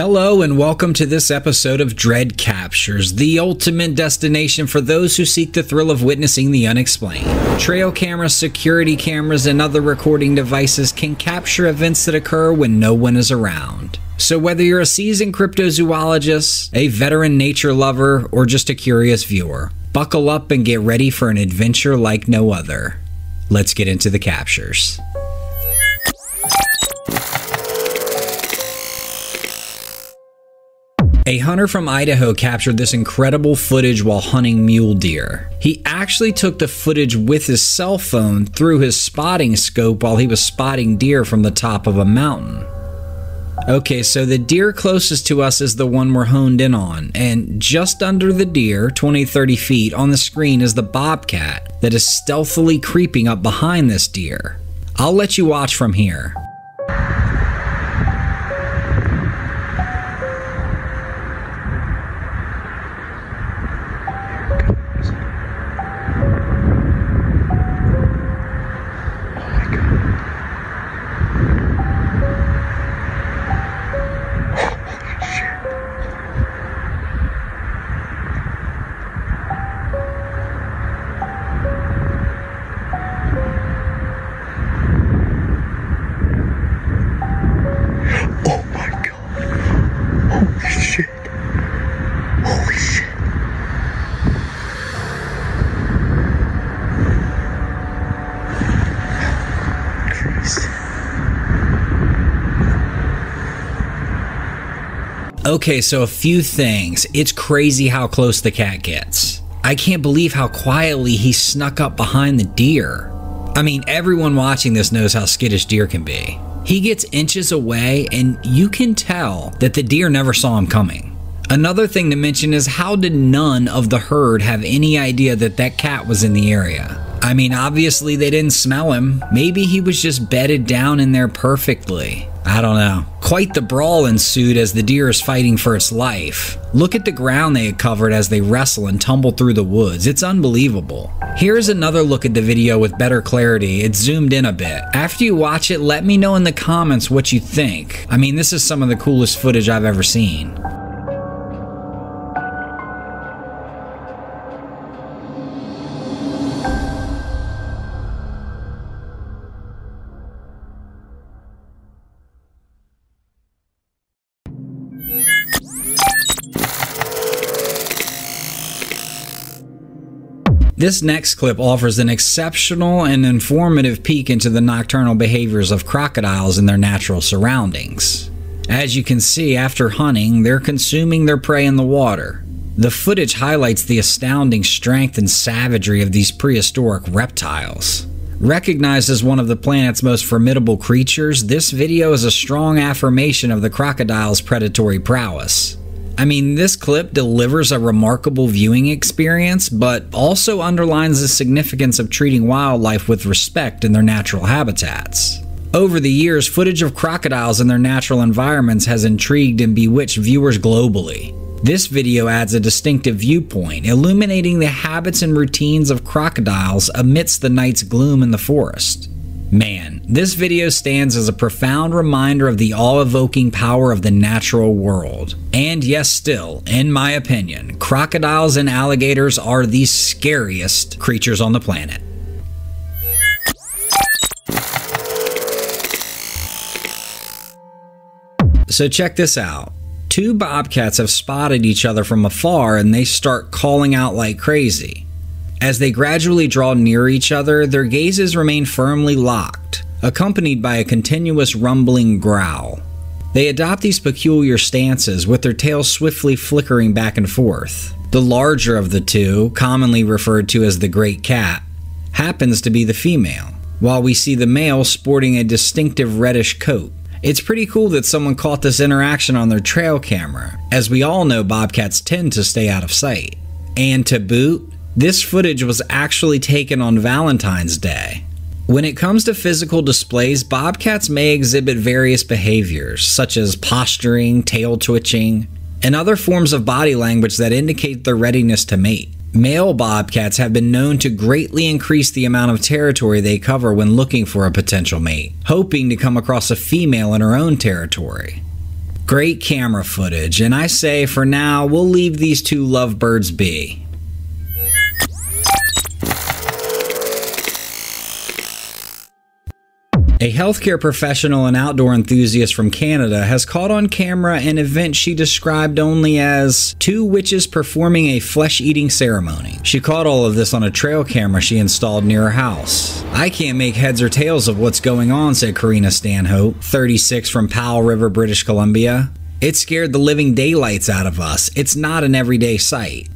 Hello and welcome to this episode of Dread Captures, the ultimate destination for those who seek the thrill of witnessing the unexplained. Trail cameras, security cameras, and other recording devices can capture events that occur when no one is around. So whether you're a seasoned cryptozoologist, a veteran nature lover, or just a curious viewer, buckle up and get ready for an adventure like no other. Let's get into the captures. A hunter from Idaho captured this incredible footage while hunting mule deer. He actually took the footage with his cell phone through his spotting scope while he was spotting deer from the top of a mountain. Okay, so the deer closest to us is the one we're honed in on, and just under the deer, 20-30 feet, on the screen is the bobcat that is stealthily creeping up behind this deer. I'll let you watch from here. Okay, so a few things. It's crazy how close the cat gets. I can't believe how quietly he snuck up behind the deer. I mean, everyone watching this knows how skittish deer can be. He gets inches away and you can tell that the deer never saw him coming. Another thing to mention is how did none of the herd have any idea that that cat was in the area? I mean, obviously they didn't smell him. Maybe he was just bedded down in there perfectly. I don't know. Quite the brawl ensued as the deer is fighting for its life. Look at the ground they had covered as they wrestle and tumble through the woods. It's unbelievable. Here's another look at the video with better clarity. It's zoomed in a bit. After you watch it, let me know in the comments what you think. I mean, this is some of the coolest footage I've ever seen. This next clip offers an exceptional and informative peek into the nocturnal behaviors of crocodiles in their natural surroundings. As you can see, after hunting, they're consuming their prey in the water. The footage highlights the astounding strength and savagery of these prehistoric reptiles. Recognized as one of the planet's most formidable creatures, this video is a strong affirmation of the crocodile's predatory prowess. I mean, this clip delivers a remarkable viewing experience, but also underlines the significance of treating wildlife with respect in their natural habitats. Over the years, footage of crocodiles in their natural environments has intrigued and bewitched viewers globally. This video adds a distinctive viewpoint, illuminating the habits and routines of crocodiles amidst the night's gloom in the forest. Man, this video stands as a profound reminder of the awe-evoking power of the natural world. And yes, still, in my opinion, crocodiles and alligators are the scariest creatures on the planet. So check this out. Two bobcats have spotted each other from afar and they start calling out like crazy. As they gradually draw near each other, their gazes remain firmly locked, accompanied by a continuous rumbling growl. They adopt these peculiar stances, with their tails swiftly flickering back and forth. The larger of the two, commonly referred to as the great cat, happens to be the female, while we see the male sporting a distinctive reddish coat. It's pretty cool that someone caught this interaction on their trail camera, as we all know bobcats tend to stay out of sight. And to boot, this footage was actually taken on Valentine's Day. When it comes to physical displays, bobcats may exhibit various behaviors, such as posturing, tail twitching, and other forms of body language that indicate their readiness to mate. Male bobcats have been known to greatly increase the amount of territory they cover when looking for a potential mate, hoping to come across a female in her own territory. Great camera footage, and I say for now we'll leave these two lovebirds be. A healthcare professional and outdoor enthusiast from Canada has caught on camera an event she described only as two witches performing a flesh-eating ceremony. She caught all of this on a trail camera she installed near her house. "I can't make heads or tails of what's going on," said Karina Stanhope, 36, from Powell River, British Columbia. "It scared the living daylights out of us. It's not an everyday sight."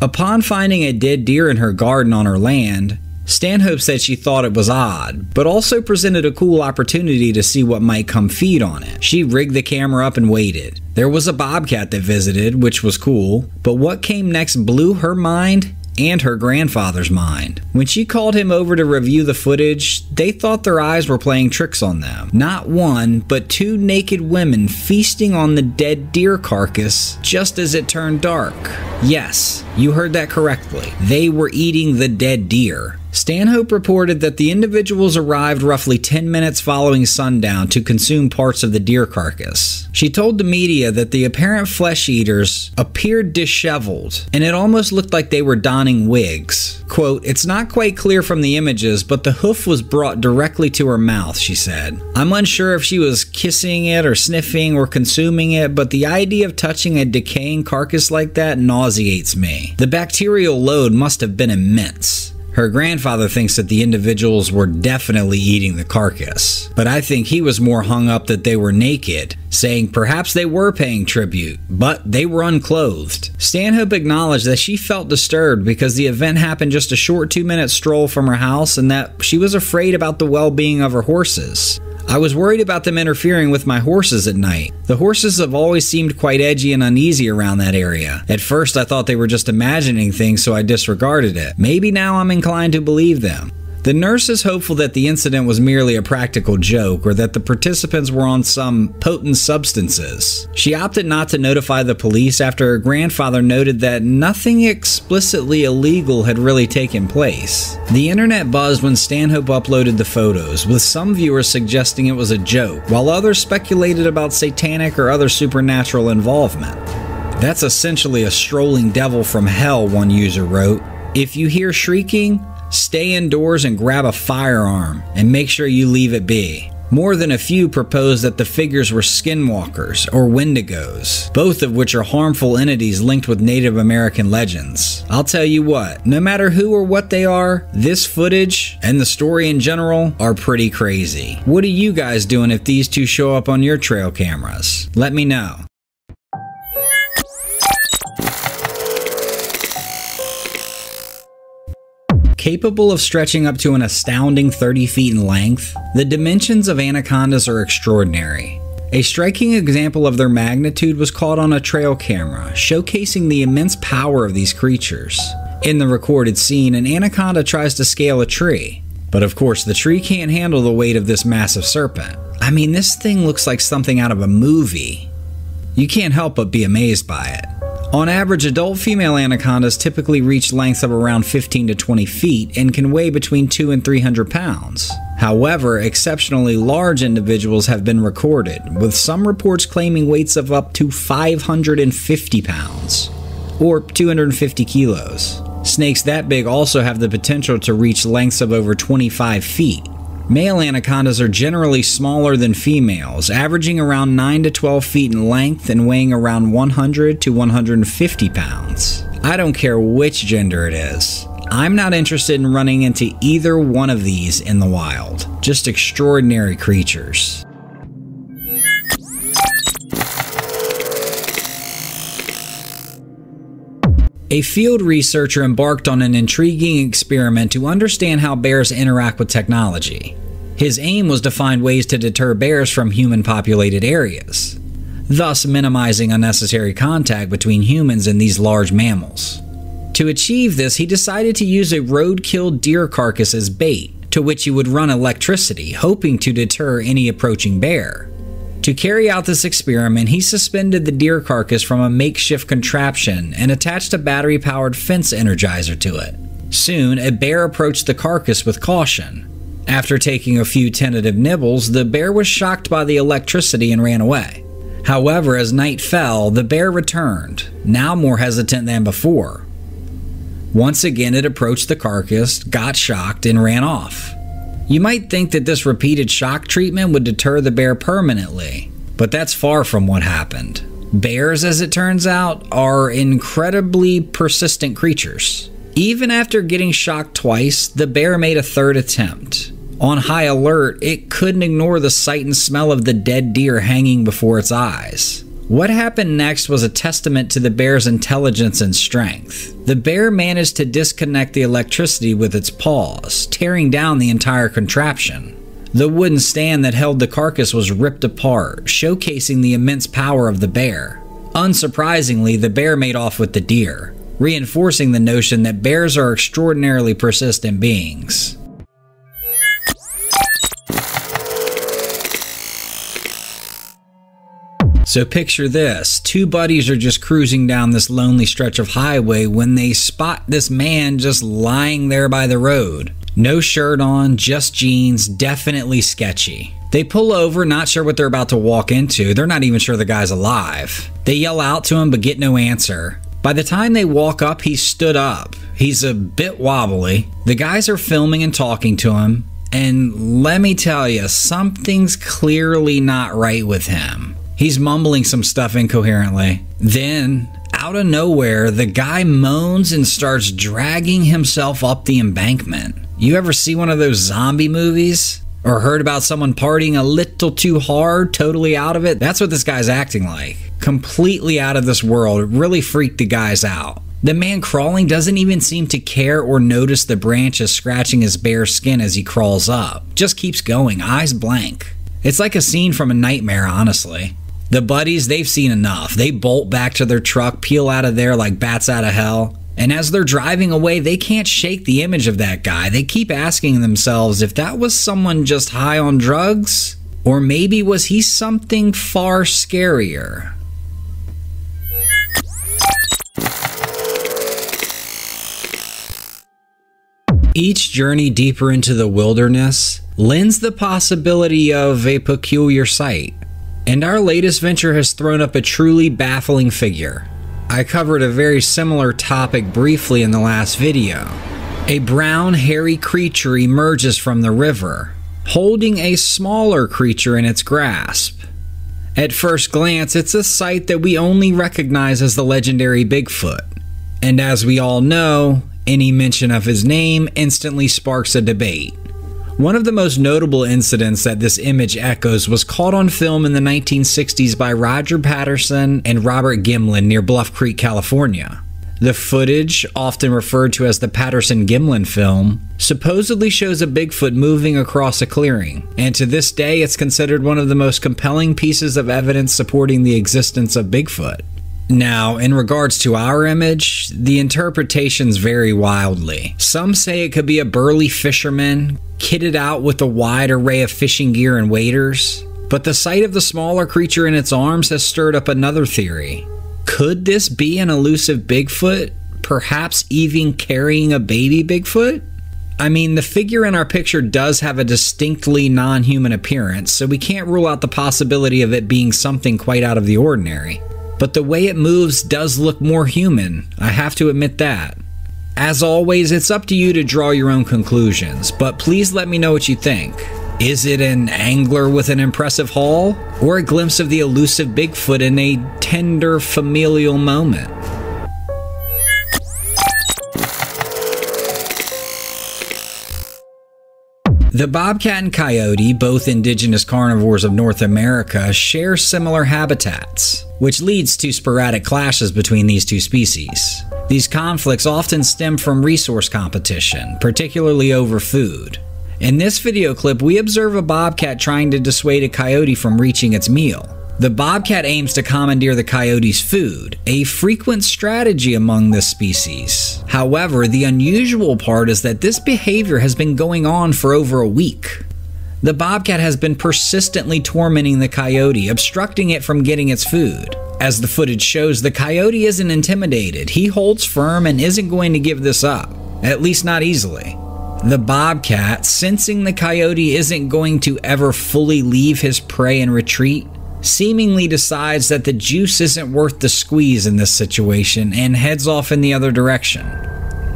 Upon finding a dead deer in her garden on her land, Stanhope said she thought it was odd, but also presented a cool opportunity to see what might come feed on it. She rigged the camera up and waited. There was a bobcat that visited, which was cool, but what came next blew her mind and her grandfather's mind. When she called him over to review the footage, they thought their eyes were playing tricks on them. Not one, but two naked women feasting on the dead deer carcass just as it turned dark. Yes, you heard that correctly. They were eating the dead deer. Stanhope reported that the individuals arrived roughly 10 minutes following sundown to consume parts of the deer carcass. She told the media that the apparent flesh eaters appeared disheveled, and it almost looked like they were donning wigs. Quote, "It's not quite clear from the images, but the hoof was brought directly to her mouth," she said. "I'm unsure if she was kissing it or sniffing or consuming it, but the idea of touching a decaying carcass like that nauseates me. The bacterial load must have been immense." Her grandfather thinks that the individuals were definitely eating the carcass, but I think he was more hung up that they were naked, saying perhaps they were paying tribute, but they were unclothed. Stanhope acknowledged that she felt disturbed because the event happened just a short 2-minute stroll from her house and that she was afraid about the well-being of her horses. "I was worried about them interfering with my horses at night. The horses have always seemed quite edgy and uneasy around that area. At first I thought they were just imagining things, so I disregarded it. Maybe now I'm inclined to believe them." The nurse is hopeful that the incident was merely a practical joke or that the participants were on some potent substances. She opted not to notify the police after her grandfather noted that nothing explicitly illegal had really taken place. The internet buzzed when Stanhope uploaded the photos, with some viewers suggesting it was a joke, while others speculated about satanic or other supernatural involvement. "That's essentially a strolling devil from hell," one user wrote. "If you hear shrieking, stay indoors and grab a firearm, and make sure you leave it be." More than a few proposed that the figures were skinwalkers or wendigos, both of which are harmful entities linked with Native American legends. I'll tell you what, no matter who or what they are, this footage, and the story in general, are pretty crazy. What are you guys doing if these two show up on your trail cameras? Let me know. Capable of stretching up to an astounding 30 feet in length, the dimensions of anacondas are extraordinary. A striking example of their magnitude was caught on a trail camera, showcasing the immense power of these creatures. In the recorded scene, an anaconda tries to scale a tree, but of course the tree can't handle the weight of this massive serpent. I mean, this thing looks like something out of a movie. You can't help but be amazed by it. On average, adult female anacondas typically reach lengths of around 15 to 20 feet and can weigh between 200 and 300 pounds. However, exceptionally large individuals have been recorded, with some reports claiming weights of up to 550 pounds, or 250 kilos. Snakes that big also have the potential to reach lengths of over 25 feet. Male anacondas are generally smaller than females, averaging around 9 to 12 feet in length and weighing around 100 to 150 pounds. I don't care which gender it is. I'm not interested in running into either one of these in the wild. Just extraordinary creatures. A field researcher embarked on an intriguing experiment to understand how bears interact with technology. His aim was to find ways to deter bears from human-populated areas, thus minimizing unnecessary contact between humans and these large mammals. To achieve this, he decided to use a roadkill deer carcass as bait, to which he would run electricity, hoping to deter any approaching bear. To carry out this experiment, he suspended the deer carcass from a makeshift contraption and attached a battery-powered fence energizer to it. Soon, a bear approached the carcass with caution. After taking a few tentative nibbles, the bear was shocked by the electricity and ran away. However, as night fell, the bear returned, now more hesitant than before. Once again, it approached the carcass, got shocked, and ran off. You might think that this repeated shock treatment would deter the bear permanently, but that's far from what happened. Bears, as it turns out, are incredibly persistent creatures. Even after getting shocked twice, the bear made a third attempt. On high alert, it couldn't ignore the sight and smell of the dead deer hanging before its eyes. What happened next was a testament to the bear's intelligence and strength. The bear managed to disconnect the electricity with its paws, tearing down the entire contraption. The wooden stand that held the carcass was ripped apart, showcasing the immense power of the bear. Unsurprisingly, the bear made off with the deer, reinforcing the notion that bears are extraordinarily persistent beings. So picture this, two buddies are just cruising down this lonely stretch of highway when they spot this man just lying there by the road. No shirt on, just jeans, definitely sketchy. They pull over, not sure what they're about to walk into. They're not even sure the guy's alive. They yell out to him but get no answer. By the time they walk up, he's stood up. He's a bit wobbly. The guys are filming and talking to him, and let me tell you, something's clearly not right with him. He's mumbling some stuff incoherently. Then, out of nowhere, the guy moans and starts dragging himself up the embankment. You ever see one of those zombie movies? Or heard about someone partying a little too hard, totally out of it? That's what this guy's acting like. Completely out of this world. It really freaked the guys out. The man crawling doesn't even seem to care or notice the branches scratching his bare skin as he crawls up. Just keeps going, eyes blank. It's like a scene from a nightmare, honestly. The buddies, they've seen enough. They bolt back to their truck, peel out of there like bats out of hell. And as they're driving away, they can't shake the image of that guy. They keep asking themselves if that was someone just high on drugs, or maybe was he something far scarier. Each journey deeper into the wilderness lends the possibility of a peculiar sight. And our latest venture has thrown up a truly baffling figure. I covered a very similar topic briefly in the last video. A brown, hairy creature emerges from the river, holding a smaller creature in its grasp. At first glance, it's a sight that we only recognize as the legendary Bigfoot. And as we all know, any mention of his name instantly sparks a debate. One of the most notable incidents that this image echoes was caught on film in the 1960s by Roger Patterson and Robert Gimlin near Bluff Creek, California. The footage, often referred to as the Patterson-Gimlin film, supposedly shows a Bigfoot moving across a clearing, and to this day it's considered one of the most compelling pieces of evidence supporting the existence of Bigfoot. Now, in regards to our image, the interpretations vary wildly. Some say it could be a burly fisherman, kitted out with a wide array of fishing gear and waders, but the sight of the smaller creature in its arms has stirred up another theory. Could this be an elusive Bigfoot, perhaps even carrying a baby Bigfoot? I mean, the figure in our picture does have a distinctly non-human appearance, so we can't rule out the possibility of it being something quite out of the ordinary. But the way it moves does look more human, I have to admit that. As always, it's up to you to draw your own conclusions, but please let me know what you think. Is it an angler with an impressive haul, or a glimpse of the elusive Bigfoot in a tender familial moment? The bobcat and coyote, both indigenous carnivores of North America, share similar habitats, which leads to sporadic clashes between these two species. These conflicts often stem from resource competition, particularly over food. In this video clip, we observe a bobcat trying to dissuade a coyote from reaching its meal. The bobcat aims to commandeer the coyote's food, a frequent strategy among this species. However, the unusual part is that this behavior has been going on for over a week. The bobcat has been persistently tormenting the coyote, obstructing it from getting its food. As the footage shows, the coyote isn't intimidated. He holds firm and isn't going to give this up, at least not easily. The bobcat, sensing the coyote isn't going to ever fully leave his prey and retreat, seemingly decides that the juice isn't worth the squeeze in this situation and heads off in the other direction.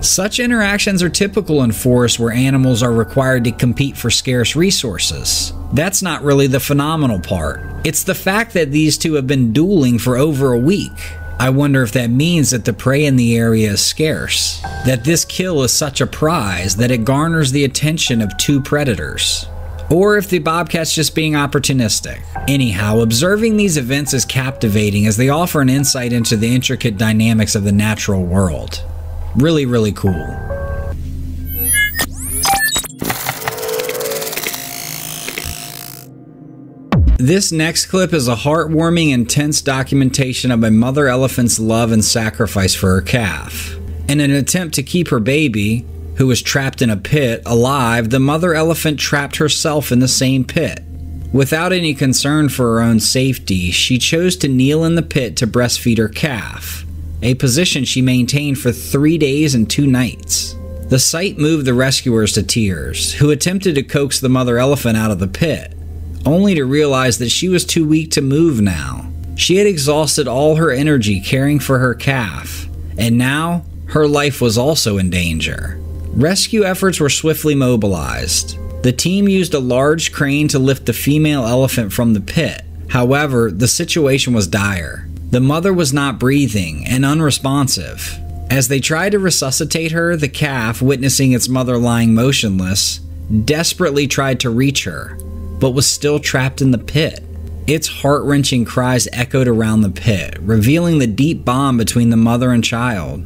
Such interactions are typical in forests where animals are required to compete for scarce resources. That's not really the phenomenal part. It's the fact that these two have been dueling for over a week. I wonder if that means that the prey in the area is scarce, that this kill is such a prize that it garners the attention of two predators. Or if the bobcat's just being opportunistic. Anyhow, observing these events is captivating as they offer an insight into the intricate dynamics of the natural world. Really, really cool. This next clip is a heartwarming, intense documentation of a mother elephant's love and sacrifice for her calf. In an attempt to keep her baby, who was trapped in a pit, alive, the mother elephant trapped herself in the same pit. Without any concern for her own safety, she chose to kneel in the pit to breastfeed her calf, a position she maintained for 3 days and 2 nights. The sight moved the rescuers to tears, who attempted to coax the mother elephant out of the pit, only to realize that she was too weak to move now. She had exhausted all her energy caring for her calf, and now her life was also in danger. Rescue efforts were swiftly mobilized. The team used a large crane to lift the female elephant from the pit. However, the situation was dire. The mother was not breathing and unresponsive. As they tried to resuscitate her, the calf, witnessing its mother lying motionless, desperately tried to reach her, but was still trapped in the pit. Its heart-wrenching cries echoed around the pit, revealing the deep bond between the mother and child.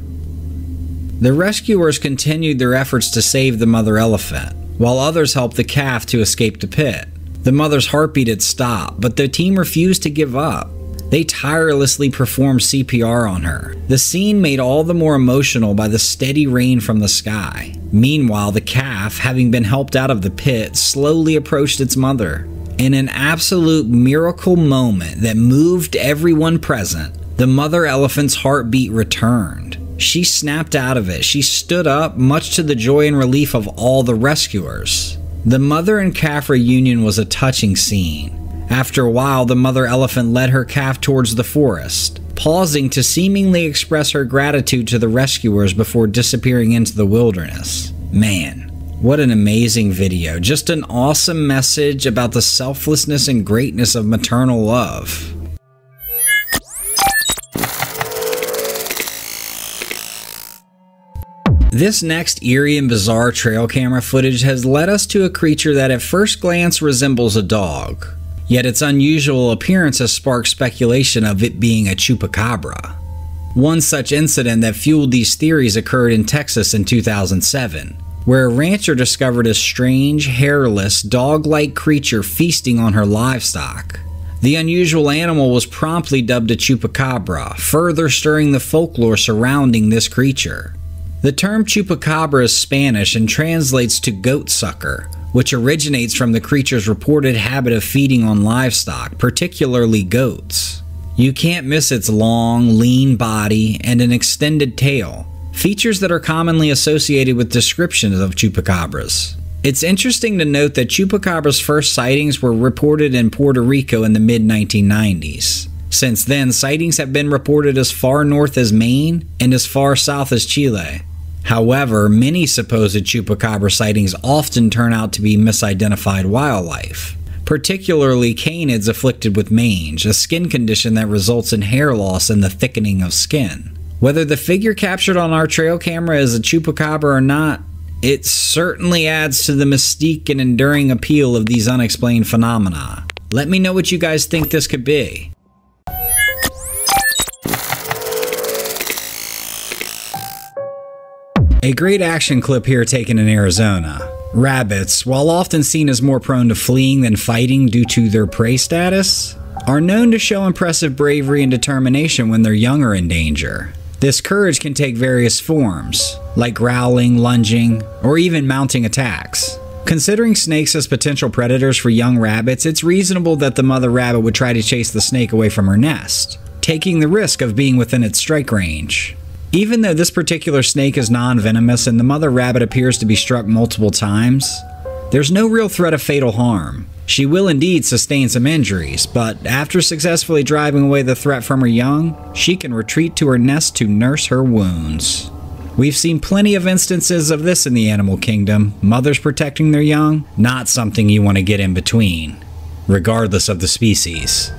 The rescuers continued their efforts to save the mother elephant, while others helped the calf to escape the pit. The mother's heartbeat had stopped, but the team refused to give up. They tirelessly performed CPR on her. The scene made all the more emotional by the steady rain from the sky. Meanwhile, the calf, having been helped out of the pit, slowly approached its mother. In an absolute miracle moment that moved everyone present, the mother elephant's heartbeat returned. She snapped out of it. She stood up, much to the joy and relief of all the rescuers. The mother and calf reunion was a touching scene. After a while, the mother elephant led her calf towards the forest, pausing to seemingly express her gratitude to the rescuers before disappearing into the wilderness. Man, what an amazing video. Just an awesome message about the selflessness and greatness of maternal love. This next eerie and bizarre trail camera footage has led us to a creature that at first glance resembles a dog. Yet its unusual appearance has sparked speculation of it being a chupacabra. One such incident that fueled these theories occurred in Texas in 2007, where a rancher discovered a strange, hairless, dog-like creature feasting on her livestock. The unusual animal was promptly dubbed a chupacabra, further stirring the folklore surrounding this creature. The term chupacabra is Spanish and translates to goat sucker, which originates from the creature's reported habit of feeding on livestock, particularly goats. You can't miss its long, lean body and an extended tail, features that are commonly associated with descriptions of chupacabras. It's interesting to note that chupacabra's first sightings were reported in Puerto Rico in the mid-1990s. Since then, sightings have been reported as far north as Maine and as far south as Chile. However, many supposed chupacabra sightings often turn out to be misidentified wildlife, particularly canids afflicted with mange, a skin condition that results in hair loss and the thickening of skin. Whether the figure captured on our trail camera is a chupacabra or not, it certainly adds to the mystique and enduring appeal of these unexplained phenomena. Let me know what you guys think this could be. A great action clip here taken in Arizona. Rabbits, while often seen as more prone to fleeing than fighting due to their prey status, are known to show impressive bravery and determination when their young are in danger. This courage can take various forms, like growling, lunging, or even mounting attacks. Considering snakes as potential predators for young rabbits, it's reasonable that the mother rabbit would try to chase the snake away from her nest, taking the risk of being within its strike range. Even though this particular snake is non-venomous and the mother rabbit appears to be struck multiple times, there's no real threat of fatal harm. She will indeed sustain some injuries, but after successfully driving away the threat from her young, she can retreat to her nest to nurse her wounds. We've seen plenty of instances of this in the animal kingdom, mothers protecting their young, not something you want to get in between, regardless of the species.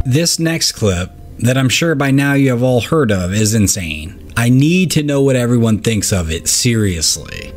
This next clip, that I'm sure by now you have all heard of, is insane. I need to know what everyone thinks of it, seriously.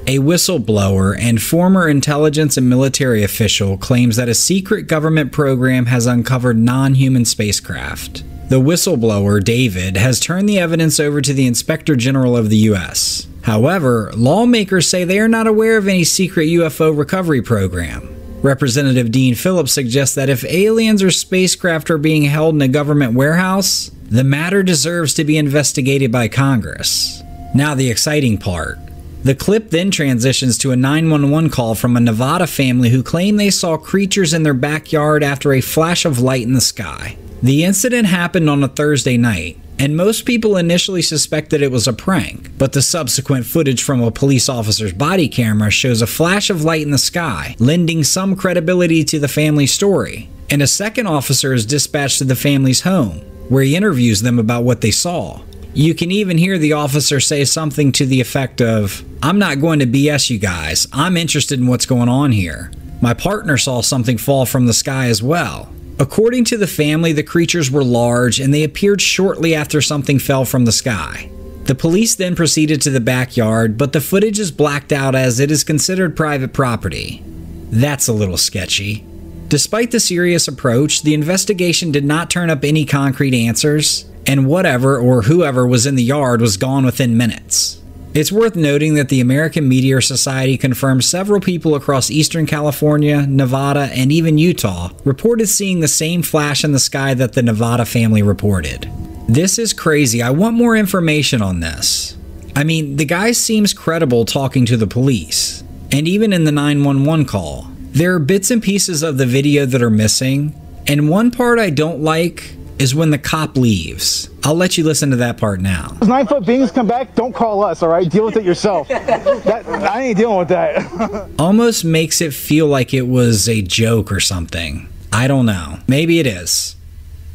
A whistleblower and former intelligence and military official claims that a secret government program has uncovered non-human spacecraft. The whistleblower, David, has turned the evidence over to the Inspector General of the US. However, lawmakers say they are not aware of any secret UFO recovery program. Representative Dean Phillips suggests that if aliens or spacecraft are being held in a government warehouse, the matter deserves to be investigated by Congress. Now the exciting part. The clip then transitions to a 911 call from a Nevada family who claim they saw creatures in their backyard after a flash of light in the sky. The incident happened on a Thursday night, and most people initially suspected it was a prank, but the subsequent footage from a police officer's body camera shows a flash of light in the sky, lending some credibility to the family's story. And a second officer is dispatched to the family's home, where he interviews them about what they saw. You can even hear the officer say something to the effect of, "I'm not going to BS you guys, I'm interested in what's going on here. My partner saw something fall from the sky as well." According to the family, the creatures were large and they appeared shortly after something fell from the sky. The police then proceeded to the backyard, but the footage is blacked out as it is considered private property. That's a little sketchy. Despite the serious approach, the investigation did not turn up any concrete answers, and whatever or whoever was in the yard was gone within minutes. It's worth noting that the American Meteor Society confirmed several people across eastern California, Nevada, and even Utah reported seeing the same flash in the sky that the Nevada family reported. This is crazy. I want more information on this. I mean, the guy seems credible talking to the police, and even in the 911 call. There are bits and pieces of the video that are missing, and one part I don't like is when the cop leaves. I'll let you listen to that part now. 9-foot beings come back, don't call us, all right? Deal with it yourself. I ain't dealing with that. Almost makes it feel like it was a joke or something. I don't know. Maybe it is.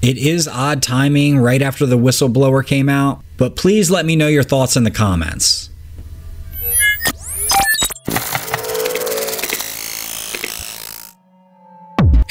It is odd timing right after the whistleblower came out, but please let me know your thoughts in the comments.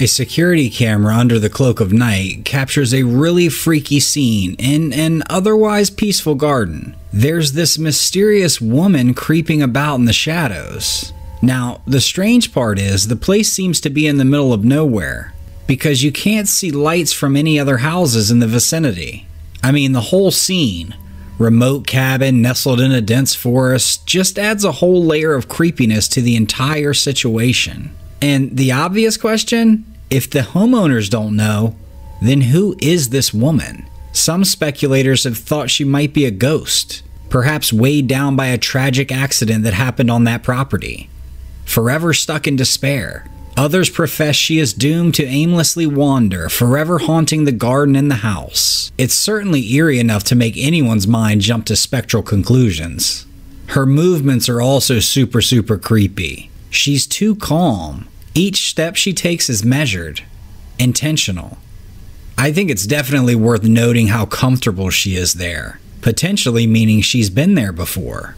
A security camera under the cloak of night captures a really freaky scene in an otherwise peaceful garden. There's this mysterious woman creeping about in the shadows. Now, the strange part is the place seems to be in the middle of nowhere, because you can't see lights from any other houses in the vicinity. I mean, the whole scene, remote cabin nestled in a dense forest, just adds a whole layer of creepiness to the entire situation. And the obvious question, if the homeowners don't know, then who is this woman? Some speculators have thought she might be a ghost, perhaps weighed down by a tragic accident that happened on that property, forever stuck in despair. Others profess she is doomed to aimlessly wander, forever haunting the garden and the house. It's certainly eerie enough to make anyone's mind jump to spectral conclusions. Her movements are also super creepy. She's too calm. Each step she takes is measured, intentional. I think it's definitely worth noting how comfortable she is there, potentially meaning she's been there before.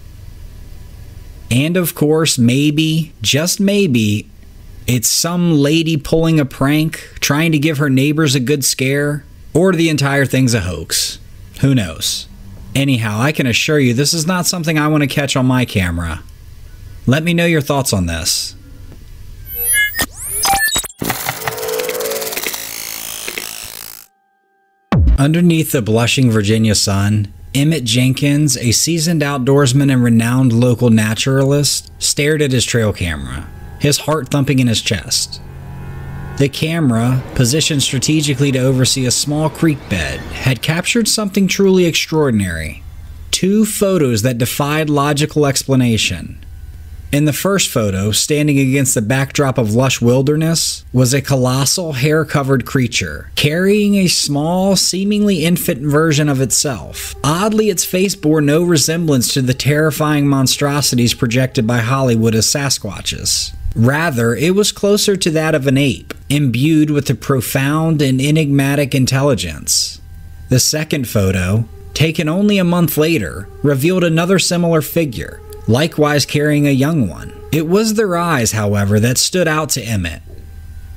And of course, maybe, just maybe, it's some lady pulling a prank, trying to give her neighbors a good scare, or the entire thing's a hoax. Who knows? Anyhow, I can assure you this is not something I want to catch on my camera. Let me know your thoughts on this. Underneath the blushing Virginia sun, Emmett Jenkins, a seasoned outdoorsman and renowned local naturalist, stared at his trail camera, his heart thumping in his chest. The camera, positioned strategically to oversee a small creek bed, had captured something truly extraordinary. 2 photos that defied logical explanation. In the first photo, standing against the backdrop of lush wilderness, was a colossal hair-covered creature, carrying a small, seemingly infant version of itself. Oddly, its face bore no resemblance to the terrifying monstrosities projected by Hollywood as Sasquatches. Rather, it was closer to that of an ape, imbued with a profound and enigmatic intelligence. The second photo, taken only a month later, revealed another similar figure, likewise carrying a young one. It was their eyes, however, that stood out to Emmett.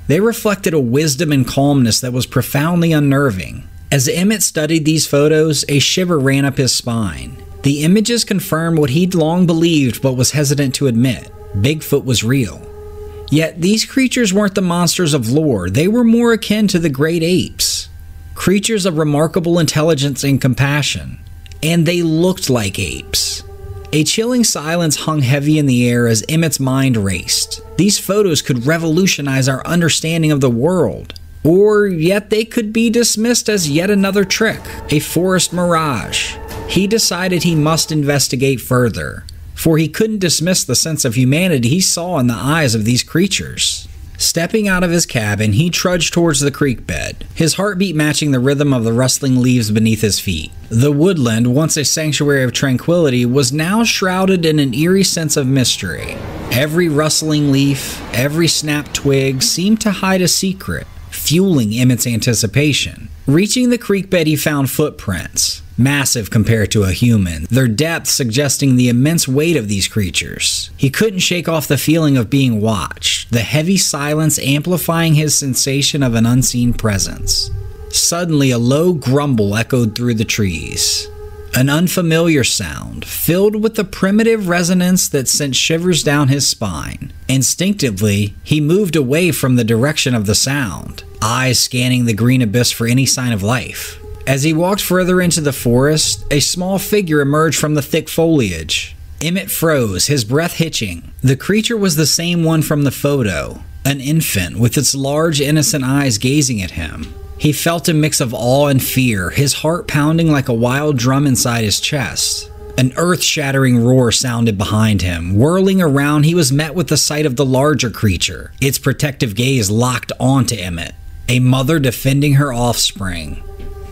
They reflected a wisdom and calmness that was profoundly unnerving. As Emmett studied these photos, a shiver ran up his spine. The images confirmed what he'd long believed but was hesitant to admit: Bigfoot was real. Yet these creatures weren't the monsters of lore, they were more akin to the great apes. Creatures of remarkable intelligence and compassion. And they looked like apes. A chilling silence hung heavy in the air as Emmett's mind raced. These photos could revolutionize our understanding of the world. Or yet they could be dismissed as yet another trick, a forest mirage. He decided he must investigate further, for he couldn't dismiss the sense of humanity he saw in the eyes of these creatures. Stepping out of his cabin, he trudged towards the creek bed, his heartbeat matching the rhythm of the rustling leaves beneath his feet. The woodland, once a sanctuary of tranquility, was now shrouded in an eerie sense of mystery. Every rustling leaf, every snapped twig seemed to hide a secret, fueling Emmett's anticipation. Reaching the creek bed, he found footprints, massive compared to a human, their depth suggesting the immense weight of these creatures. He couldn't shake off the feeling of being watched, the heavy silence amplifying his sensation of an unseen presence. Suddenly, a low grumble echoed through the trees. An unfamiliar sound, filled with a primitive resonance that sent shivers down his spine. Instinctively, he moved away from the direction of the sound, eyes scanning the green abyss for any sign of life. As he walked further into the forest, a small figure emerged from the thick foliage. Emmett froze, his breath hitching. The creature was the same one from the photo, an infant with its large, innocent eyes gazing at him. He felt a mix of awe and fear, his heart pounding like a wild drum inside his chest. An earth-shattering roar sounded behind him. Whirling around, he was met with the sight of the larger creature, its protective gaze locked onto Emmett, a mother defending her offspring.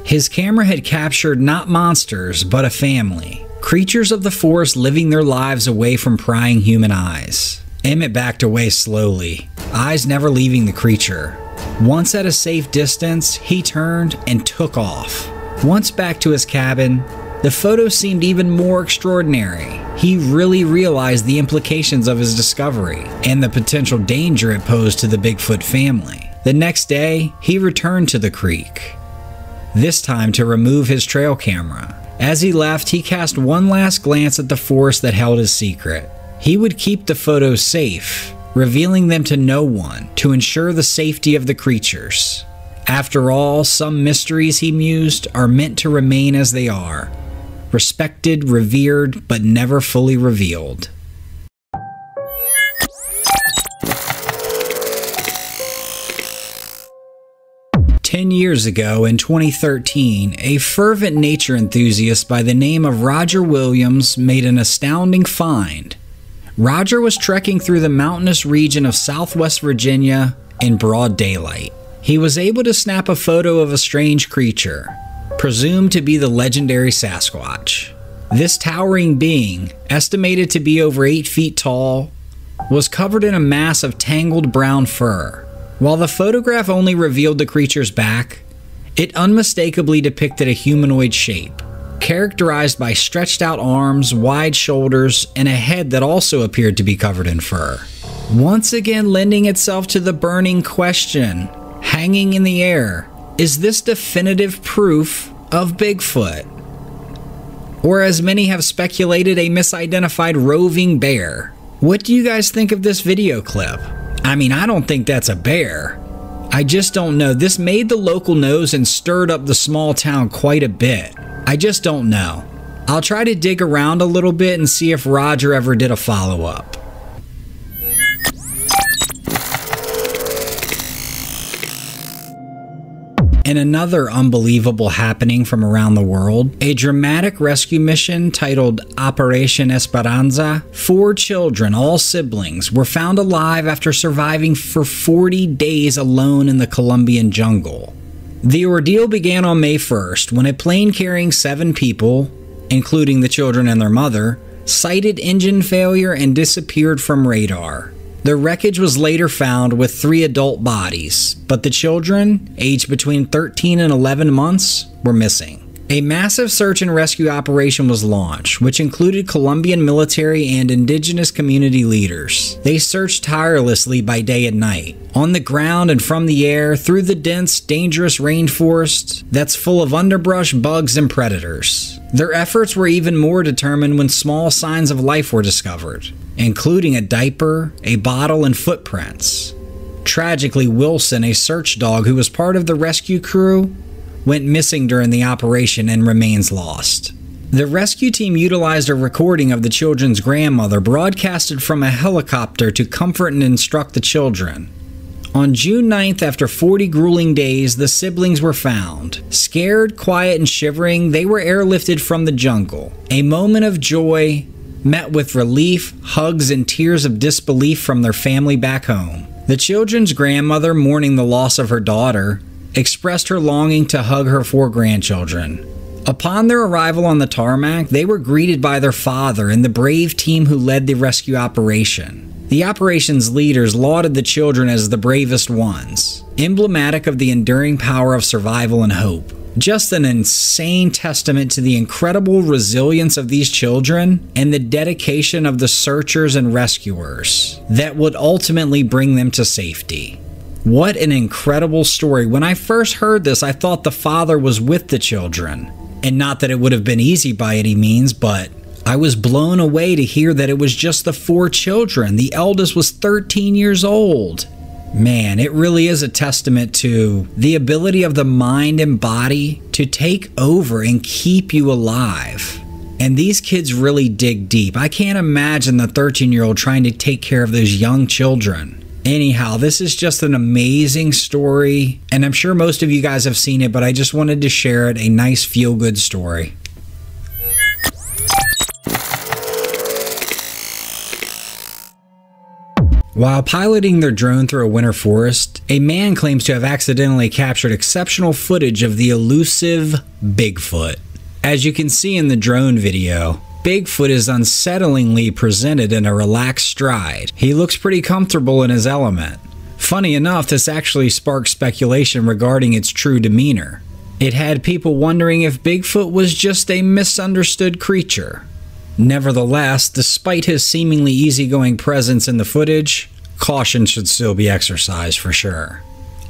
His camera had captured not monsters, but a family. Creatures of the forest living their lives away from prying human eyes. Emmett backed away slowly, eyes never leaving the creature. Once at a safe distance, he turned and took off. Once back to his cabin, the photo seemed even more extraordinary. He really realized the implications of his discovery and the potential danger it posed to the Bigfoot family. The next day, he returned to the creek, this time to remove his trail camera. As he left, he cast one last glance at the forest that held his secret. He would keep the photos safe, revealing them to no one to ensure the safety of the creatures. After all, some mysteries, he mused, are meant to remain as they are, respected, revered, but never fully revealed. Years ago, in 2013, a fervent nature enthusiast by the name of Roger Williams made an astounding find. Roger was trekking through the mountainous region of Southwest Virginia in broad daylight. He was able to snap a photo of a strange creature, presumed to be the legendary Sasquatch. This towering being, estimated to be over 8 feet tall, was covered in a mass of tangled brown fur. While the photograph only revealed the creature's back, it unmistakably depicted a humanoid shape, characterized by stretched out arms, wide shoulders, and a head that also appeared to be covered in fur. Once again lending itself to the burning question, hanging in the air, is this definitive proof of Bigfoot? Or, as many have speculated, a misidentified roving bear? What do you guys think of this video clip? I mean, I don't think that's a bear. I just don't know. This made the local news and stirred up the small town quite a bit. I just don't know. I'll try to dig around a little bit and see if Roger ever did a follow-up. In another unbelievable happening from around the world, a dramatic rescue mission titled Operation Esperanza, 4 children, all siblings, were found alive after surviving for 40 days alone in the Colombian jungle. The ordeal began on May 1st when a plane carrying 7 people, including the children and their mother, cited engine failure and disappeared from radar. The wreckage was later found with 3 adult bodies, but the children, aged between 13 and 11 months, were missing. A massive search and rescue operation was launched, which included Colombian military and indigenous community leaders. They searched tirelessly by day and night, on the ground and from the air, through the dense, dangerous rainforest that's full of underbrush, bugs, and predators. Their efforts were even more determined when small signs of life were discovered, including a diaper, a bottle, and footprints. Tragically, Wilson, a search dog who was part of the rescue crew, went missing during the operation and remains lost. The rescue team utilized a recording of the children's grandmother broadcasted from a helicopter to comfort and instruct the children. On June 9th, after 40 grueling days, the siblings were found. Scared, quiet, and shivering, they were airlifted from the jungle. A moment of joy met with relief, hugs, and tears of disbelief from their family back home. The children's grandmother, mourning the loss of her daughter, expressed her longing to hug her 4 grandchildren. Upon their arrival on the tarmac, they were greeted by their father and the brave team who led the rescue operation. The operation's leaders lauded the children as the bravest ones, emblematic of the enduring power of survival and hope. Just an insane testament to the incredible resilience of these children and the dedication of the searchers and rescuers that would ultimately bring them to safety. What an incredible story. When I first heard this, I thought the father was with the children. And not that it would have been easy by any means, but I was blown away to hear that it was just the 4 children. The eldest was 13 years old. Man, it really is a testament to the ability of the mind and body to take over and keep you alive. And these kids really dig deep. I can't imagine the 13-year-old trying to take care of those young children. Anyhow, this is just an amazing story, and I'm sure most of you guys have seen it, but I just wanted to share it, a nice feel-good story. While piloting their drone through a winter forest, a man claims to have accidentally captured exceptional footage of the elusive Bigfoot. As you can see in the drone video, Bigfoot is unsettlingly presented in a relaxed stride. He looks pretty comfortable in his element. Funny enough, this actually sparked speculation regarding its true demeanor. It had people wondering if Bigfoot was just a misunderstood creature. Nevertheless, despite his seemingly easygoing presence in the footage, caution should still be exercised for sure.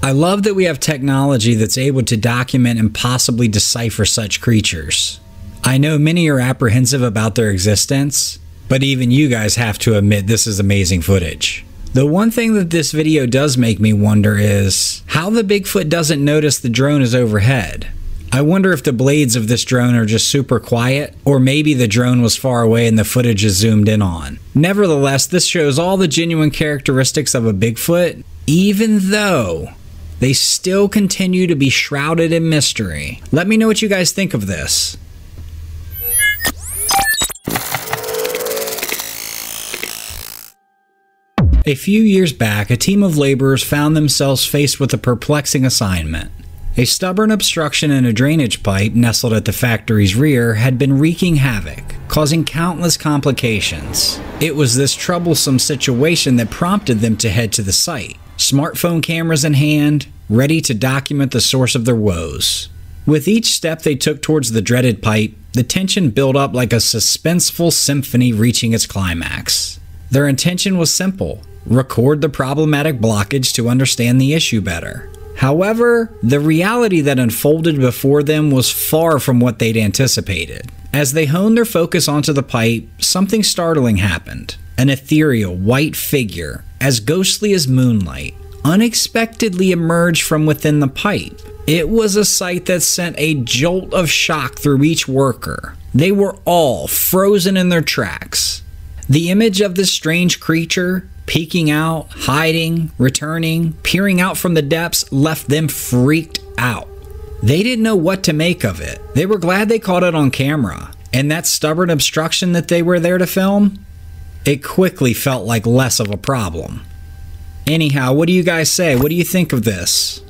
I love that we have technology that's able to document and possibly decipher such creatures. I know many are apprehensive about their existence, but even you guys have to admit this is amazing footage. The one thing that this video does make me wonder is how the Bigfoot doesn't notice the drone is overhead. I wonder if the blades of this drone are just super quiet, or maybe the drone was far away and the footage is zoomed in on. Nevertheless, this shows all the genuine characteristics of a Bigfoot, even though they still continue to be shrouded in mystery. Let me know what you guys think of this. A few years back, a team of laborers found themselves faced with a perplexing assignment. A stubborn obstruction in a drainage pipe nestled at the factory's rear had been wreaking havoc, causing countless complications. It was this troublesome situation that prompted them to head to the site, smartphone cameras in hand, ready to document the source of their woes. With each step they took towards the dreaded pipe, the tension built up like a suspenseful symphony reaching its climax. Their intention was simple: record the problematic blockage to understand the issue better. However, the reality that unfolded before them was far from what they'd anticipated. As they honed their focus onto the pipe, something startling happened. An ethereal, white figure, as ghostly as moonlight, unexpectedly emerged from within the pipe. It was a sight that sent a jolt of shock through each worker. They were all frozen in their tracks. The image of this strange creature, peeking out, hiding, returning, peering out from the depths, left them freaked out. They didn't know what to make of it. They were glad they caught it on camera, and that stubborn obstruction that they were there to film, it quickly felt like less of a problem. Anyhow, what do you guys say? What do you think of this?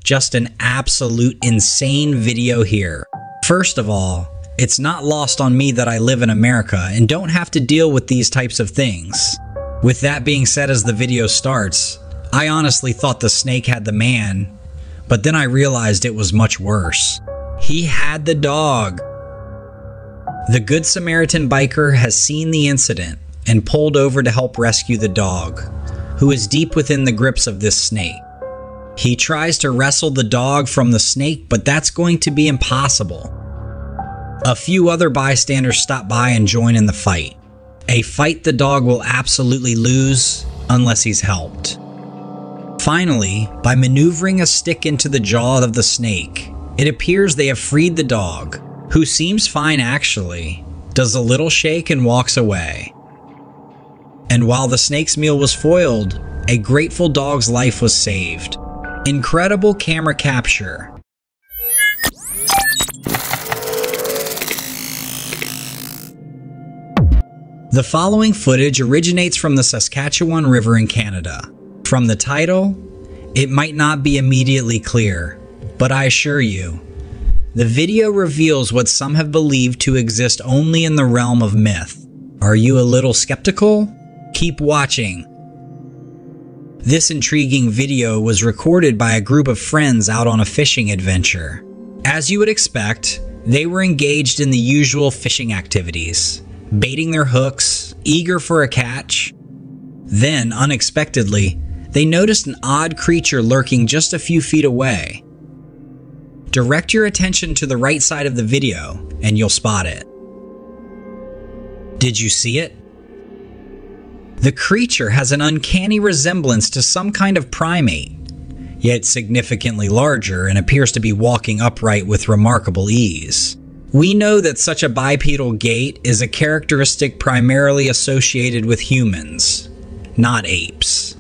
Just an absolute insane video here. First of all, it's not lost on me that I live in America and don't have to deal with these types of things. With that being said, as the video starts, I honestly thought the snake had the man, but then I realized it was much worse. He had the dog. The Good Samaritan biker has seen the incident and pulled over to help rescue the dog, who is deep within the grips of this snake. He tries to wrestle the dog from the snake, but that's going to be impossible. A few other bystanders stop by and join in the fight. A fight the dog will absolutely lose unless he's helped. Finally, by maneuvering a stick into the jaw of the snake, it appears they have freed the dog, who seems fine actually, does a little shake and walks away. And while the snake's meal was foiled, a grateful dog's life was saved. Incredible camera capture. The following footage originates from the Saskatchewan River in Canada. From the title, it might not be immediately clear, but I assure you, the video reveals what some have believed to exist only in the realm of myth. Are you a little skeptical? Keep watching. This intriguing video was recorded by a group of friends out on a fishing adventure. As you would expect, they were engaged in the usual fishing activities, baiting their hooks, eager for a catch. Then, unexpectedly, they noticed an odd creature lurking just a few feet away. Direct your attention to the right side of the video, and you'll spot it. Did you see it? The creature has an uncanny resemblance to some kind of primate, yet significantly larger and appears to be walking upright with remarkable ease. We know that such a bipedal gait is a characteristic primarily associated with humans, not apes.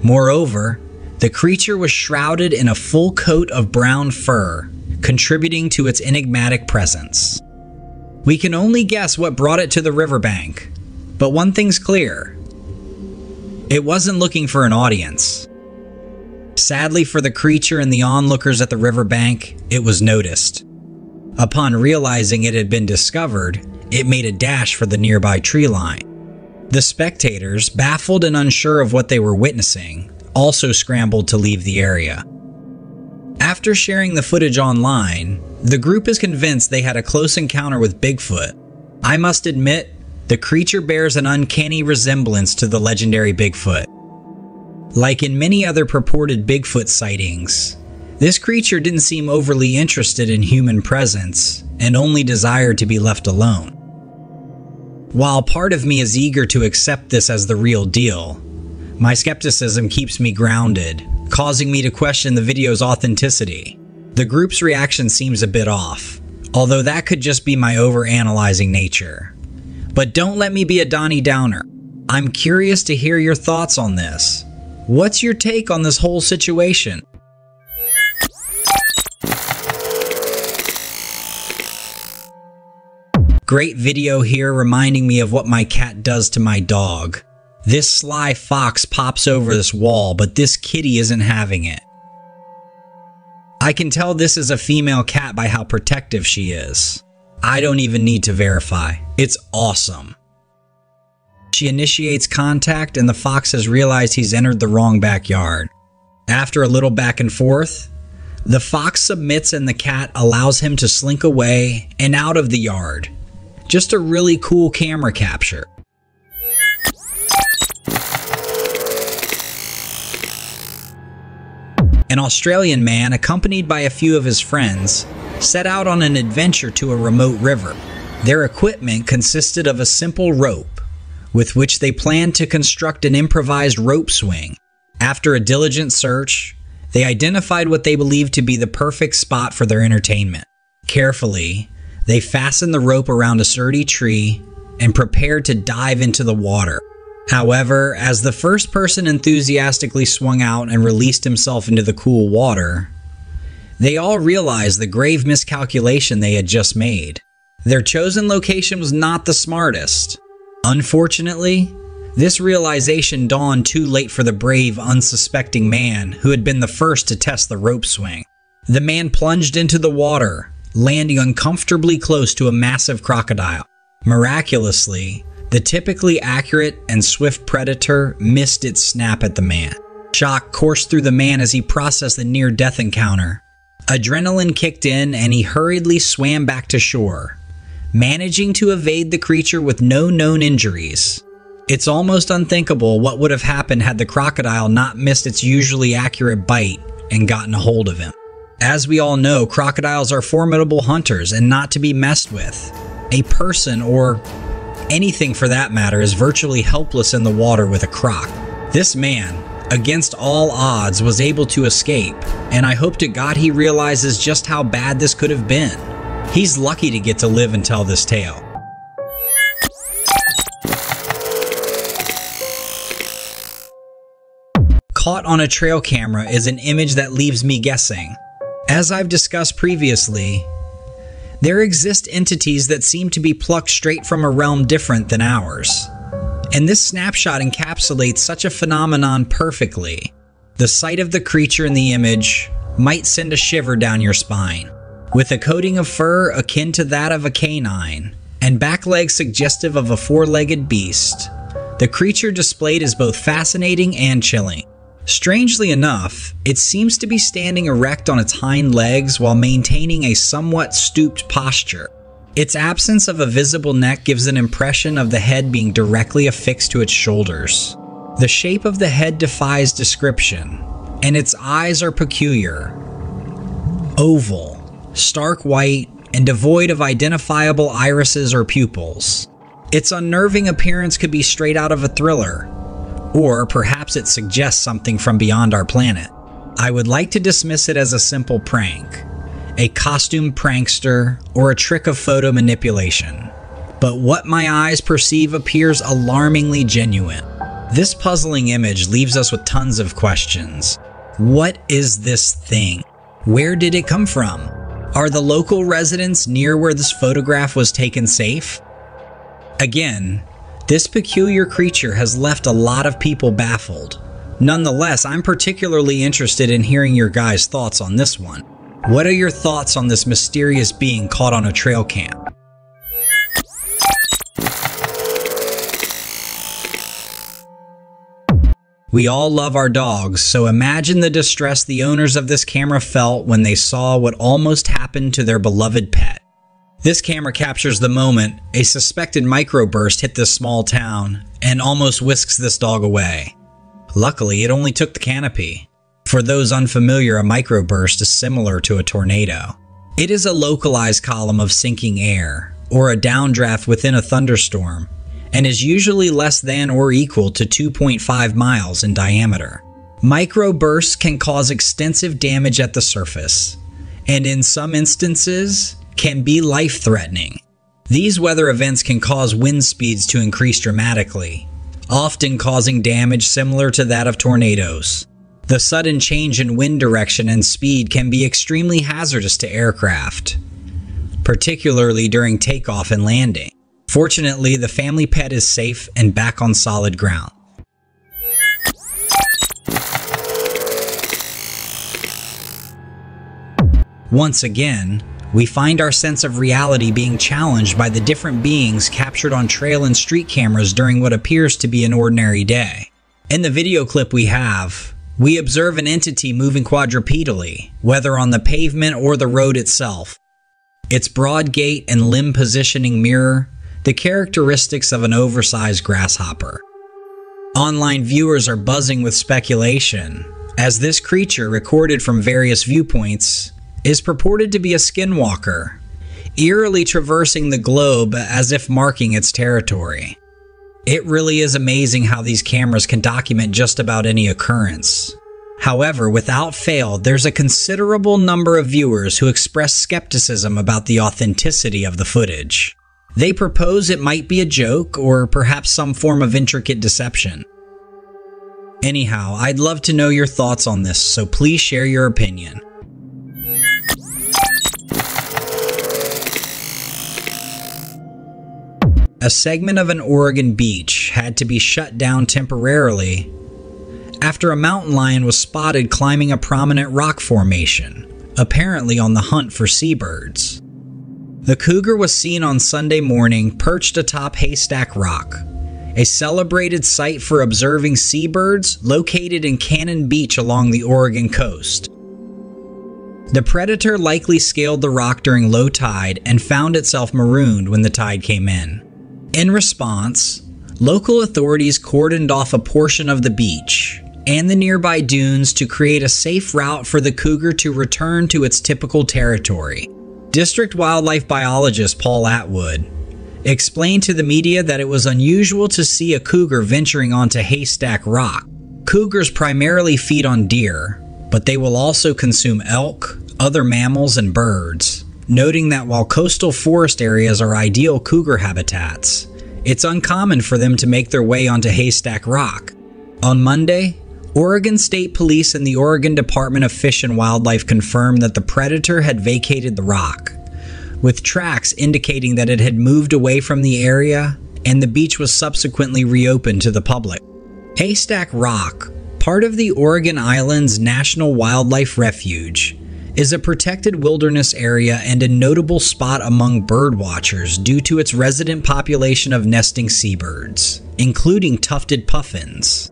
Moreover, the creature was shrouded in a full coat of brown fur, contributing to its enigmatic presence. We can only guess what brought it to the riverbank, but one thing's clear. It wasn't looking for an audience. Sadly for the creature and the onlookers at the riverbank, it was noticed. Upon realizing it had been discovered, it made a dash for the nearby tree line. The spectators, baffled and unsure of what they were witnessing, also scrambled to leave the area. After sharing the footage online, the group is convinced they had a close encounter with Bigfoot. I must admit, the creature bears an uncanny resemblance to the legendary Bigfoot. Like in many other purported Bigfoot sightings, this creature didn't seem overly interested in human presence and only desired to be left alone. While part of me is eager to accept this as the real deal, my skepticism keeps me grounded, causing me to question the video's authenticity. The group's reaction seems a bit off, although that could just be my overanalyzing nature. But don't let me be a Donnie Downer. I'm curious to hear your thoughts on this. What's your take on this whole situation? Great video here reminding me of what my cat does to my dog. This sly fox pops over this wall, but this kitty isn't having it. I can tell this is a female cat by how protective she is. I don't even need to verify. It's awesome. She initiates contact and the fox has realized he's entered the wrong backyard. After a little back and forth, the fox submits and the cat allows him to slink away and out of the yard. Just a really cool camera capture. An Australian man, accompanied by a few of his friends, set out on an adventure to a remote river. Their equipment consisted of a simple rope, with which they planned to construct an improvised rope swing. After a diligent search, they identified what they believed to be the perfect spot for their entertainment. Carefully, they fastened the rope around a sturdy tree and prepared to dive into the water. However, as the first person enthusiastically swung out and released himself into the cool water, they all realized the grave miscalculation they had just made. Their chosen location was not the smartest. Unfortunately, this realization dawned too late for the brave, unsuspecting man who had been the first to test the rope swing. The man plunged into the water, landing uncomfortably close to a massive crocodile. Miraculously, the typically accurate and swift predator missed its snap at the man. Shock coursed through the man as he processed the near-death encounter. Adrenaline kicked in and he hurriedly swam back to shore, managing to evade the creature with no known injuries. It's almost unthinkable what would have happened had the crocodile not missed its usually accurate bite and gotten a hold of him. As we all know, crocodiles are formidable hunters and not to be messed with. A person, or anything for that matter, is virtually helpless in the water with a croc. This man, against all odds, was able to escape, and I hope to God he realizes just how bad this could have been. He's lucky to get to live and tell this tale. Caught on a trail camera is an image that leaves me guessing. As I've discussed previously, there exist entities that seem to be plucked straight from a realm different than ours. And this snapshot encapsulates such a phenomenon perfectly. The sight of the creature in the image might send a shiver down your spine. With a coating of fur akin to that of a canine, and back legs suggestive of a four-legged beast, the creature displayed is both fascinating and chilling. Strangely enough, it seems to be standing erect on its hind legs while maintaining a somewhat stooped posture. Its absence of a visible neck gives an impression of the head being directly affixed to its shoulders. The shape of the head defies description, and its eyes are peculiar. Oval, stark white, and devoid of identifiable irises or pupils. Its unnerving appearance could be straight out of a thriller, or perhaps it suggests something from beyond our planet. I would like to dismiss it as a simple prank, a costumed prankster, or a trick of photo manipulation. But what my eyes perceive appears alarmingly genuine. This puzzling image leaves us with tons of questions. What is this thing? Where did it come from? Are the local residents near where this photograph was taken safe? Again, this peculiar creature has left a lot of people baffled. Nonetheless, I'm particularly interested in hearing your guys' thoughts on this one. What are your thoughts on this mysterious being caught on a trail cam? We all love our dogs, so imagine the distress the owners of this camera felt when they saw what almost happened to their beloved pet. This camera captures the moment a suspected microburst hit this small town and almost whisks this dog away. Luckily, it only took the canopy. For those unfamiliar, a microburst is similar to a tornado. It is a localized column of sinking air, or a downdraft within a thunderstorm, and is usually less than or equal to 2.5 miles in diameter. Microbursts can cause extensive damage at the surface, and in some instances, can be life-threatening. These weather events can cause wind speeds to increase dramatically, often causing damage similar to that of tornadoes. The sudden change in wind direction and speed can be extremely hazardous to aircraft, particularly during takeoff and landing. Fortunately, the family pet is safe and back on solid ground. Once again, we find our sense of reality being challenged by the different beings captured on trail and street cameras during what appears to be an ordinary day. In the video clip we observe an entity moving quadrupedally, whether on the pavement or the road itself. Its broad gait and limb positioning mirror the characteristics of an oversized grasshopper. Online viewers are buzzing with speculation, as this creature, recorded from various viewpoints, is purported to be a skinwalker, eerily traversing the globe as if marking its territory. It really is amazing how these cameras can document just about any occurrence. However, without fail, there's a considerable number of viewers who express skepticism about the authenticity of the footage. They propose it might be a joke or perhaps some form of intricate deception. Anyhow, I'd love to know your thoughts on this, so please share your opinion. A segment of an Oregon beach had to be shut down temporarily after a mountain lion was spotted climbing a prominent rock formation, apparently on the hunt for seabirds. The cougar was seen on Sunday morning perched atop Haystack Rock, a celebrated site for observing seabirds located in Cannon Beach along the Oregon coast. The predator likely scaled the rock during low tide and found itself marooned when the tide came in. In response, local authorities cordoned off a portion of the beach and the nearby dunes to create a safe route for the cougar to return to its typical territory. District wildlife biologist Paul Atwood explained to the media that it was unusual to see a cougar venturing onto Haystack Rock. Cougars primarily feed on deer, but they will also consume elk, other mammals, and birds, noting that while coastal forest areas are ideal cougar habitats, it's uncommon for them to make their way onto Haystack Rock. On Monday, Oregon State Police and the Oregon Department of Fish and Wildlife confirmed that the predator had vacated the rock, with tracks indicating that it had moved away from the area and the beach was subsequently reopened to the public. Haystack Rock, part of the Oregon Islands National Wildlife Refuge, is a protected wilderness area and a notable spot among bird watchers due to its resident population of nesting seabirds, including tufted puffins.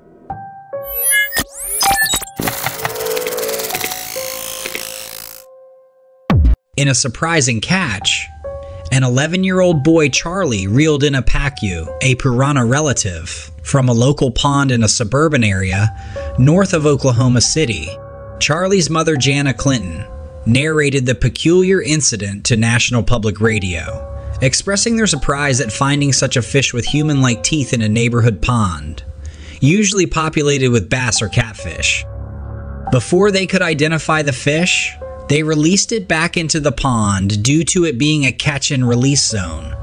In a surprising catch, an 11-year-old boy Charlie reeled in a pacu, a piranha relative, from a local pond in a suburban area north of Oklahoma City. Charlie's mother, Jana Clinton, narrated the peculiar incident to National Public Radio, expressing their surprise at finding such a fish with human-like teeth in a neighborhood pond, usually populated with bass or catfish. Before they could identify the fish, they released it back into the pond due to it being a catch and release zone,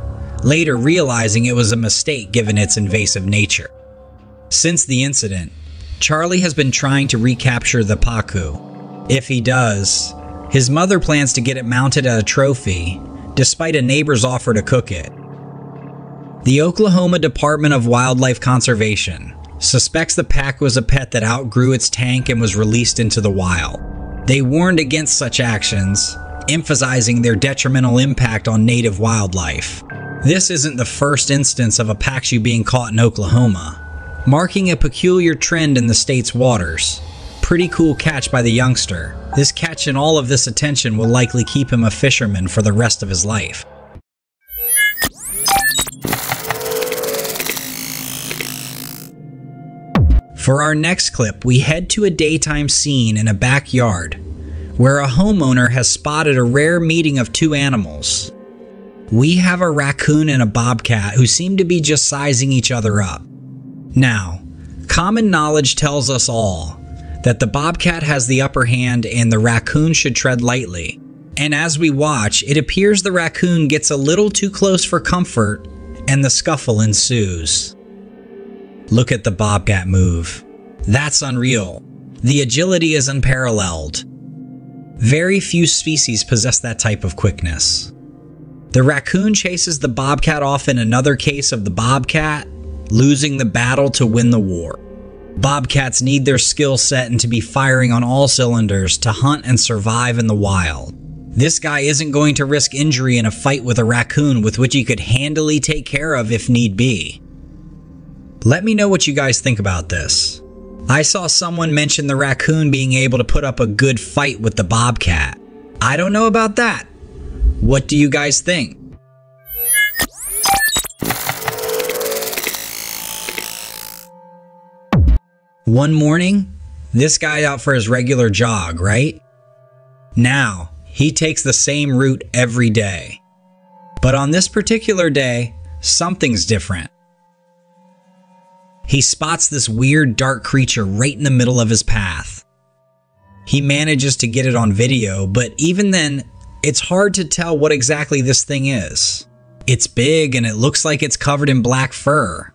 later realizing it was a mistake given its invasive nature. Since the incident, Charlie has been trying to recapture the pacu. If he does, his mother plans to get it mounted as a trophy, despite a neighbor's offer to cook it. The Oklahoma Department of Wildlife Conservation suspects the pacu was a pet that outgrew its tank and was released into the wild. They warned against such actions, emphasizing their detrimental impact on native wildlife. This isn't the first instance of a pacu being caught in Oklahoma, marking a peculiar trend in the state's waters. Pretty cool catch by the youngster. This catch and all of this attention will likely keep him a fisherman for the rest of his life. For our next clip, we head to a daytime scene in a backyard where a homeowner has spotted a rare meeting of two animals. We have a raccoon and a bobcat who seem to be just sizing each other up. Now, common knowledge tells us all that the bobcat has the upper hand and the raccoon should tread lightly. And as we watch, it appears the raccoon gets a little too close for comfort and the scuffle ensues. Look at the bobcat move. That's unreal. The agility is unparalleled. Very few species possess that type of quickness. The raccoon chases the bobcat off in another case of the bobcat losing the battle to win the war. Bobcats need their skill set and to be firing on all cylinders to hunt and survive in the wild. This guy isn't going to risk injury in a fight with a raccoon with which he could handily take care of if need be. Let me know what you guys think about this. I saw someone mention the raccoon being able to put up a good fight with the bobcat. I don't know about that. What do you guys think? One morning, this guy out for his regular jog, right? Now, he takes the same route every day. But on this particular day, something's different. He spots this weird dark creature right in the middle of his path. He manages to get it on video, but even then, it's hard to tell what exactly this thing is. It's big and it looks like it's covered in black fur.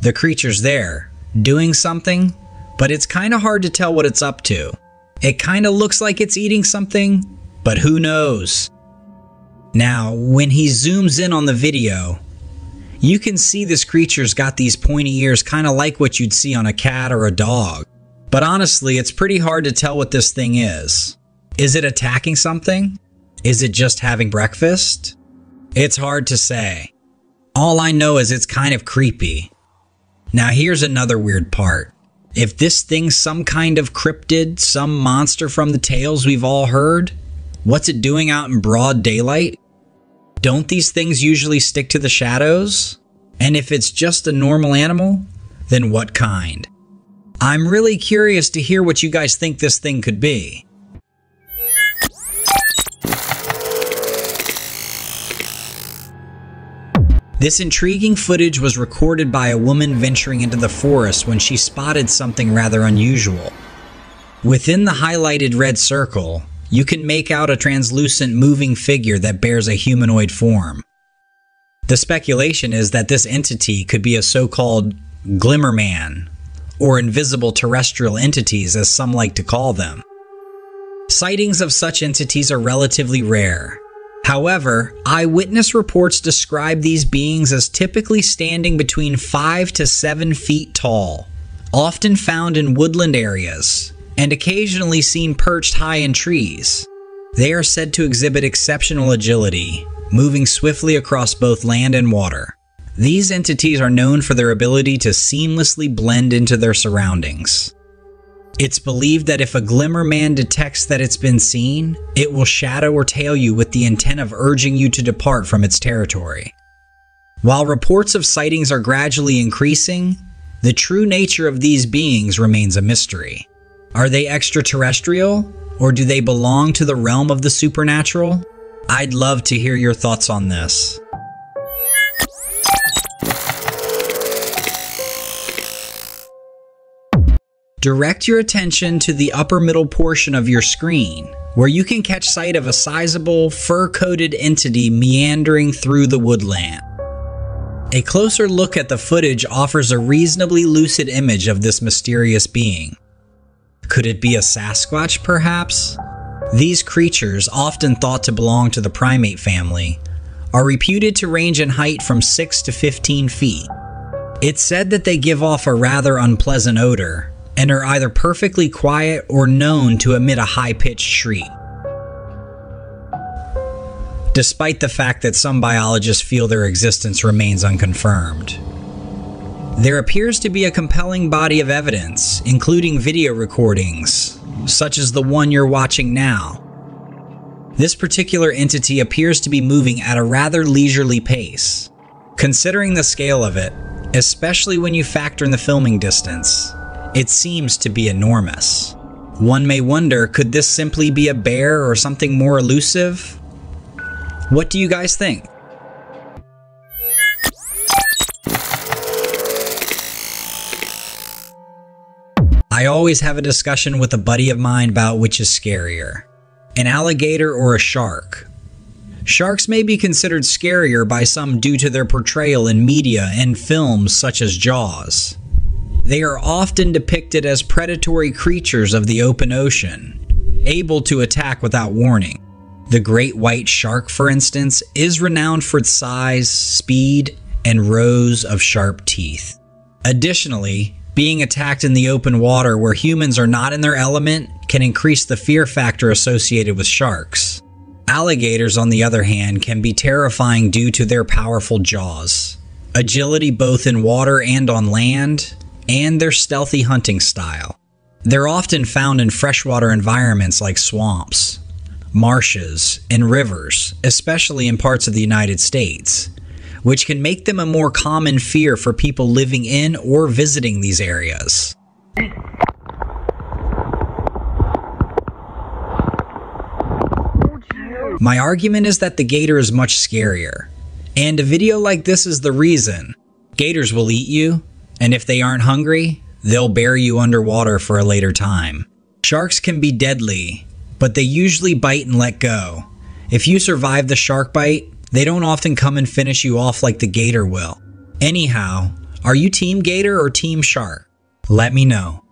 The creature's there, doing something, but it's kind of hard to tell what it's up to. It kind of looks like it's eating something, but who knows? Now, when he zooms in on the video, you can see this creature's got these pointy ears kind of like what you'd see on a cat or a dog. But honestly, it's pretty hard to tell what this thing is. Is it attacking something? Is it just having breakfast? It's hard to say. All I know is it's kind of creepy. Now here's another weird part. If this thing's some kind of cryptid, some monster from the tales we've all heard, what's it doing out in broad daylight? Don't these things usually stick to the shadows? And if it's just a normal animal, then what kind? I'm really curious to hear what you guys think this thing could be. This intriguing footage was recorded by a woman venturing into the forest when she spotted something rather unusual. Within the highlighted red circle, you can make out a translucent moving figure that bears a humanoid form. The speculation is that this entity could be a so-called glimmerman, or invisible terrestrial entities as some like to call them. Sightings of such entities are relatively rare. However, eyewitness reports describe these beings as typically standing between 5 to 7 feet tall, often found in woodland areas, and occasionally seen perched high in trees. They are said to exhibit exceptional agility, moving swiftly across both land and water. These entities are known for their ability to seamlessly blend into their surroundings. It's believed that if a glimmerman detects that it's been seen, it will shadow or tail you with the intent of urging you to depart from its territory. While reports of sightings are gradually increasing, the true nature of these beings remains a mystery. Are they extraterrestrial, or do they belong to the realm of the supernatural? I'd love to hear your thoughts on this. Direct your attention to the upper middle portion of your screen, where you can catch sight of a sizable, fur-coated entity meandering through the woodland. A closer look at the footage offers a reasonably lucid image of this mysterious being. Could it be a Sasquatch, perhaps? These creatures, often thought to belong to the primate family, are reputed to range in height from 6 to 15 feet. It's said that they give off a rather unpleasant odor, and are either perfectly quiet or known to emit a high-pitched shriek. Despite the fact that some biologists feel their existence remains unconfirmed. There appears to be a compelling body of evidence, including video recordings, such as the one you're watching now. This particular entity appears to be moving at a rather leisurely pace. Considering the scale of it, especially when you factor in the filming distance, it seems to be enormous. One may wonder, could this simply be a bear or something more elusive? What do you guys think? I always have a discussion with a buddy of mine about which is scarier, an alligator or a shark. Sharks may be considered scarier by some due to their portrayal in media and films such as Jaws. They are often depicted as predatory creatures of the open ocean, able to attack without warning. The great white shark, for instance, is renowned for its size, speed, and rows of sharp teeth. Additionally, being attacked in the open water where humans are not in their element can increase the fear factor associated with sharks. Alligators, on the other hand, can be terrifying due to their powerful jaws, agility both in water and on land, and their stealthy hunting style. They're often found in freshwater environments like swamps, marshes, and rivers, especially in parts of the United States, which can make them a more common fear for people living in or visiting these areas. My argument is that the gator is much scarier, and a video like this is the reason. Gators will eat you, and if they aren't hungry, they'll bury you underwater for a later time. Sharks can be deadly, but they usually bite and let go. If you survive the shark bite, They don't often come and finish you off like the gator will. Anyhow, are you team gator or team shark? Let me know.